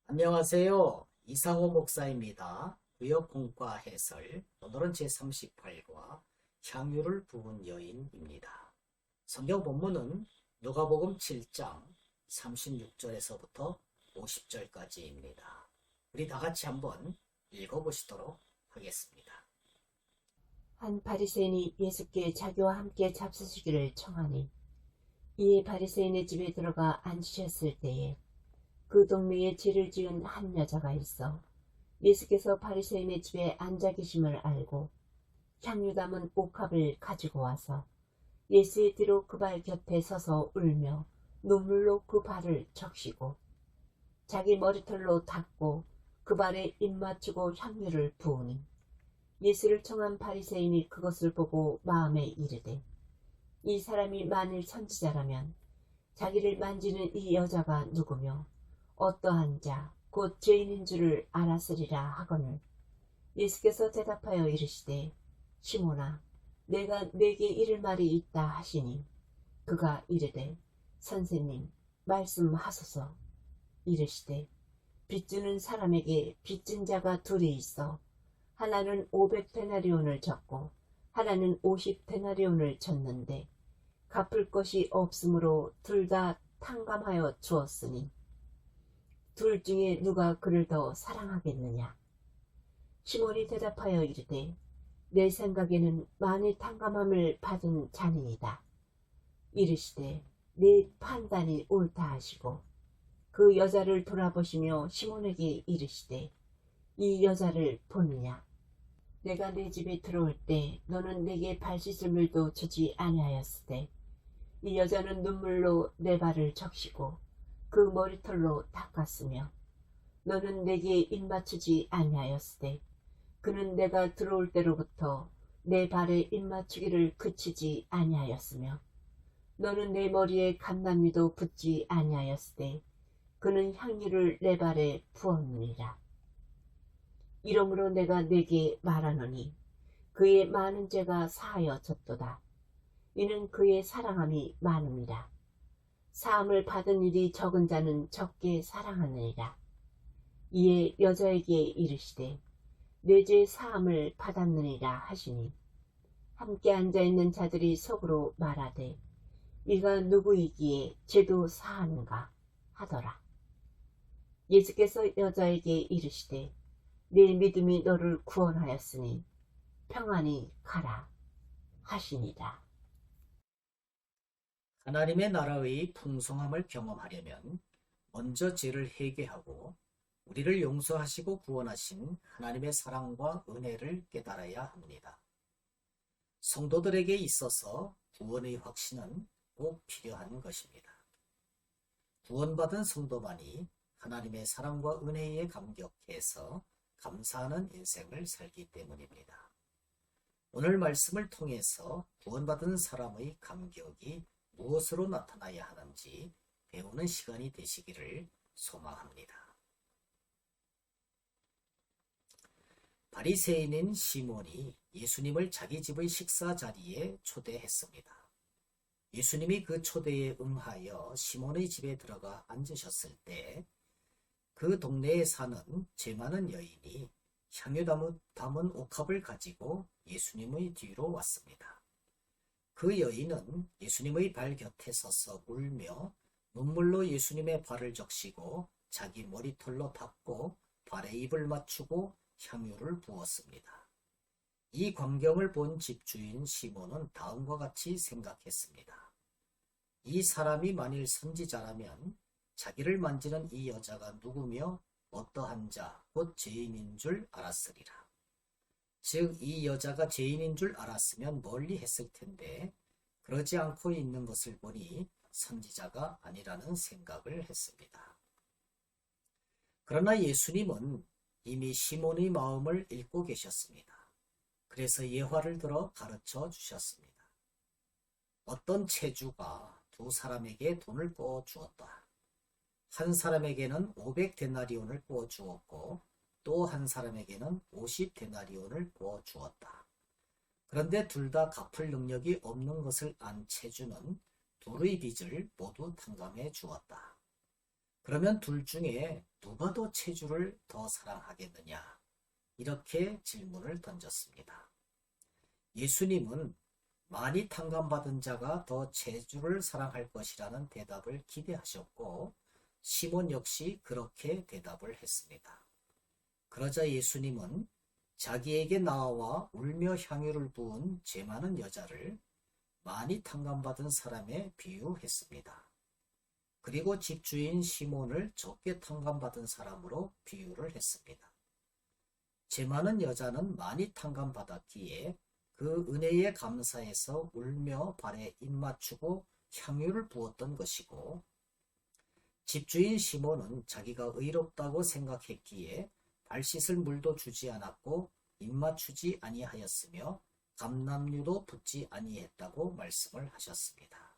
안녕하세요. 이상호 목사입니다. 구역공과 해설, 오늘은 제38과 향유를 부은 여인입니다. 성경 본문은 누가복음 7장 36절에서부터 50절까지입니다. 우리 다 같이 한번 읽어보시도록 하겠습니다. 한 바리새인이 예수께 자기와 함께 잡수시기를 청하니 이에 바리새인의 집에 들어가 앉으셨을 때에 그 동네에 죄를 지은 한 여자가 있어 예수께서 바리새인의 집에 앉아 계심을 알고 향유 담은 옥합을 가지고 와서 예수의 뒤로 그 발 곁에 서서 울며 눈물로 그 발을 적시고 자기 머리털로 닦고 그 발에 입 맞추고 향유를 부으니 예수를 청한 바리새인이 그것을 보고 마음에 이르되 이 사람이 만일 선지자라면 자기를 만지는 이 여자가 누구며 어떠한 자 곧 죄인인 줄을 알았으리라 하거늘 예수께서 대답하여 이르시되 시몬아 내가 네게 이를 말이 있다 하시니 그가 이르되 선생님 말씀하소서. 이르시되 빚주는 사람에게 빚진 자가 둘이 있어 하나는 500데나리온을 졌고 하나는 50데나리온을 졌는데 갚을 것이 없으므로 둘 다 탕감하여 주었으니 둘 중에 누가 그를 더 사랑하겠느냐. 시몬이 대답하여 이르되 내 생각에는 많이 탕감함을 받은 자니이다. 이르시되 네 판단이 옳다 하시고 그 여자를 돌아보시며 시몬에게 이르시되 이 여자를 보느냐. 내가 네 집에 들어올 때 너는 내게 발 씻을 물도 주지 아니하였으되 이 여자는 눈물로 내 발을 적시고 그 머리털로 닦았으며 너는 내게 입 맞추지 아니하였으되 그는 내가 들어올 때로부터 내 발에 입 맞추기를 그치지 아니하였으며 너는 내 머리에 감남미도 붓지 아니하였으되 그는 향유를 내 발에 부었느니라. 이러므로 내가 네게 말하노니 그의 많은 죄가 사하여졌도다. 이는 그의 사랑함이 많음이라. 사함을 받은 일이 적은 자는 적게 사랑하느니라. 이에 여자에게 이르시되 내 죄 사함을 받았느니라 하시니 함께 앉아있는 자들이 속으로 말하되 이가 누구이기에 죄도 사하는가 하더라. 예수께서 여자에게 이르시되 네 믿음이 너를 구원하였으니 평안히 가라 하시니라. 하나님의 나라의 풍성함을 경험하려면 먼저 죄를 회개하고 우리를 용서하시고 구원하신 하나님의 사랑과 은혜를 깨달아야 합니다. 성도들에게 있어서 구원의 확신은 꼭 필요한 것입니다. 구원받은 성도만이 하나님의 사랑과 은혜에 감격해서 감사하는 인생을 살기 때문입니다. 오늘 말씀을 통해서 구원받은 사람의 감격이 무엇으로 나타나야 하는지 배우는 시간이 되시기를 소망합니다. 바리새인인 시몬이 예수님을 자기 집의 식사 자리에 초대했습니다. 예수님이 그 초대에 응하여 시몬의 집에 들어가 앉으셨을 때 그 동네에 사는 죄 많은 여인이 향유 담은 옥합을 가지고 예수님의 뒤로 왔습니다. 그 여인은 예수님의 발 곁에 서서 울며 눈물로 예수님의 발을 적시고 자기 머리털로 닦고 발에 입을 맞추고 향유를 부었습니다. 이 광경을 본 집주인 시몬은 다음과 같이 생각했습니다. 이 사람이 만일 선지자라면 자기를 만지는 이 여자가 누구며 어떠한 자, 곧 죄인인 줄 알았으리라. 즉, 이 여자가 죄인인 줄 알았으면 멀리 했을 텐데 그러지 않고 있는 것을 보니 선지자가 아니라는 생각을 했습니다. 그러나 예수님은 이미 시몬의 마음을 읽고 계셨습니다. 그래서 예화를 들어 가르쳐 주셨습니다. 어떤 채주가 두 사람에게 돈을 부어 주었다. 한 사람에게는 500데나리온을 부어 주었고 또 한 사람에게는 50데나리온을 부어 주었다. 그런데 둘 다 갚을 능력이 없는 것을 안 채주는 둘의 빚을 모두 탕감해 주었다. 그러면 둘 중에 누가 더 체주를 더 사랑하겠느냐? 이렇게 질문을 던졌습니다. 예수님은 많이 탕감받은 자가 더 체주를 사랑할 것이라는 대답을 기대하셨고 시몬 역시 그렇게 대답을 했습니다. 그러자 예수님은 자기에게 나와 울며 향유를 부은 죄 많은 여자를 많이 탕감받은 사람에 비유했습니다. 그리고 집주인 시몬을 적게 탕감받은 사람으로 비유를 했습니다. 죄 많은 여자는 많이 탕감받았기에 그 은혜에 감사해서 울며 발에 입 맞추고 향유를 부었던 것이고, 집주인 시몬은 자기가 의롭다고 생각했기에 발 씻을 물도 주지 않았고 입 맞추지 아니하였으며 감람유도 붓지 아니했다고 말씀을 하셨습니다.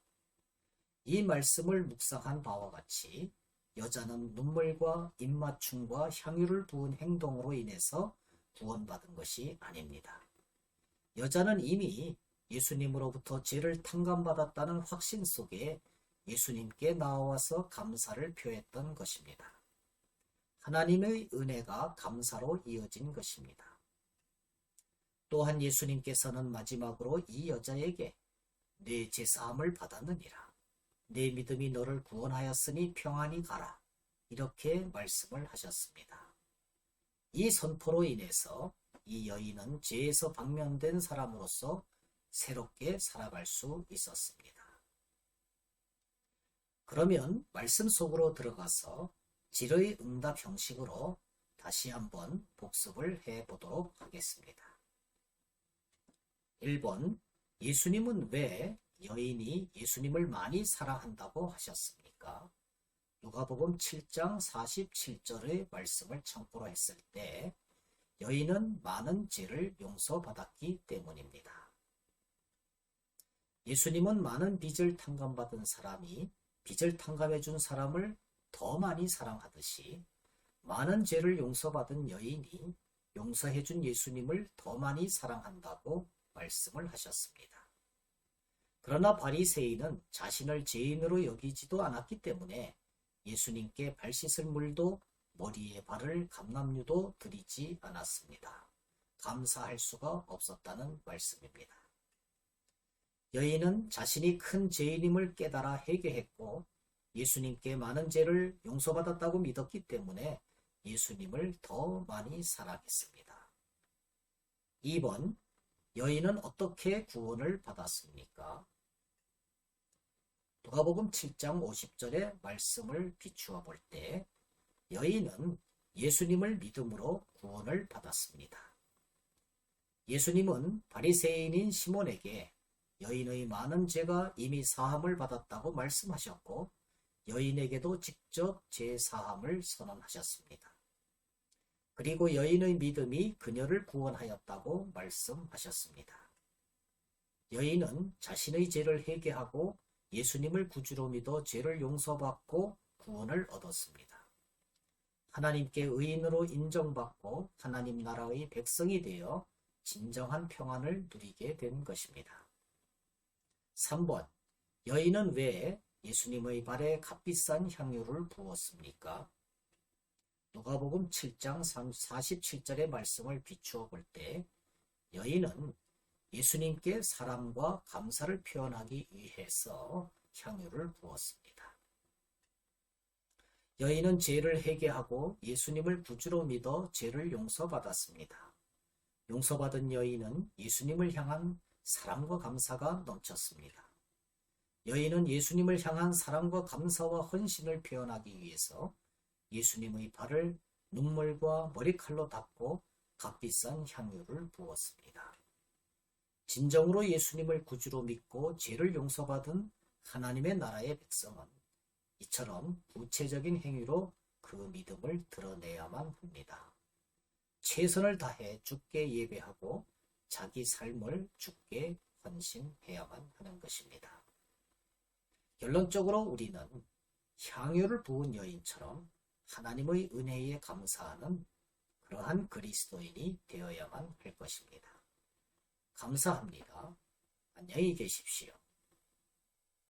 이 말씀을 묵상한 바와 같이 여자는 눈물과 입맞춤과 향유를 부은 행동으로 인해서 구원받은 것이 아닙니다. 여자는 이미 예수님으로부터 죄를 탕감받았다는 확신 속에 예수님께 나와서 감사를 표했던 것입니다. 하나님의 은혜가 감사로 이어진 것입니다. 또한 예수님께서는 마지막으로 이 여자에게 내 죄사함을 받았느니라. 내 믿음이 너를 구원하였으니 평안히 가라. 이렇게 말씀을 하셨습니다. 이 선포로 인해서 이 여인은 죄에서 방면된 사람으로서 새롭게 살아갈 수 있었습니다. 그러면 말씀 속으로 들어가서 질의 응답 형식으로 다시 한번 복습을 해보도록 하겠습니다. 1번, 예수님은 왜 여인이 예수님을 많이 사랑한다고 하셨습니까? 누가복음 7장 47절의 말씀을 참고로 했을 때 여인은 많은 죄를 용서받았기 때문입니다. 예수님은 많은 빚을 탕감받은 사람이 빚을 탕감해 준 사람을 더 많이 사랑하듯이 많은 죄를 용서받은 여인이 용서해 준 예수님을 더 많이 사랑한다고 말씀을 하셨습니다. 그러나 바리새인은 자신을 죄인으로 여기지도 않았기 때문에 예수님께 발 씻을 물도 머리에 바를 감람유도 드리지 않았습니다. 감사할 수가 없었다는 말씀입니다. 여인은 자신이 큰 죄인임을 깨달아 회개했고 예수님께 많은 죄를 용서받았다고 믿었기 때문에 예수님을 더 많이 사랑했습니다. 2번, 여인은 어떻게 구원을 받았습니까? 누가복음 7장 50절의 말씀을 비추어 볼 때 여인은 예수님을 믿음으로 구원을 받았습니다. 예수님은 바리새인인 시몬에게 여인의 많은 죄가 이미 사함을 받았다고 말씀하셨고 여인에게도 직접 죄 사함을 선언하셨습니다. 그리고 여인의 믿음이 그녀를 구원하였다고 말씀하셨습니다. 여인은 자신의 죄를 회개하고 예수님을 구주로 믿어 죄를 용서받고 구원을 얻었습니다. 하나님께 의인으로 인정받고 하나님 나라의 백성이 되어 진정한 평안을 누리게 된 것입니다. 3번, 여인은 왜 예수님의 발에 값비싼 향유를 부었습니까? 누가복음 7장 47절의 말씀을 비추어 볼 때 여인은 예수님께 사랑과 감사를 표현하기 위해서 향유를 부었습니다. 여인은 죄를 회개하고 예수님을 구주로 믿어 죄를 용서받았습니다. 용서받은 여인은 예수님을 향한 사랑과 감사가 넘쳤습니다. 여인은 예수님을 향한 사랑과 감사와 헌신을 표현하기 위해서 예수님의 발을 눈물과 머리칼로 닦고 값비싼 향유를 부었습니다. 진정으로 예수님을 구주로 믿고 죄를 용서받은 하나님의 나라의 백성은 이처럼 구체적인 행위로 그 믿음을 드러내야만 합니다. 최선을 다해 주께 예배하고 자기 삶을 주께 헌신해야만 하는 것입니다. 결론적으로 우리는 향유를 부은 여인처럼 하나님의 은혜에 감사하는 그러한 그리스도인이 되어야만 할 것입니다. 감사합니다. 안녕히 계십시오.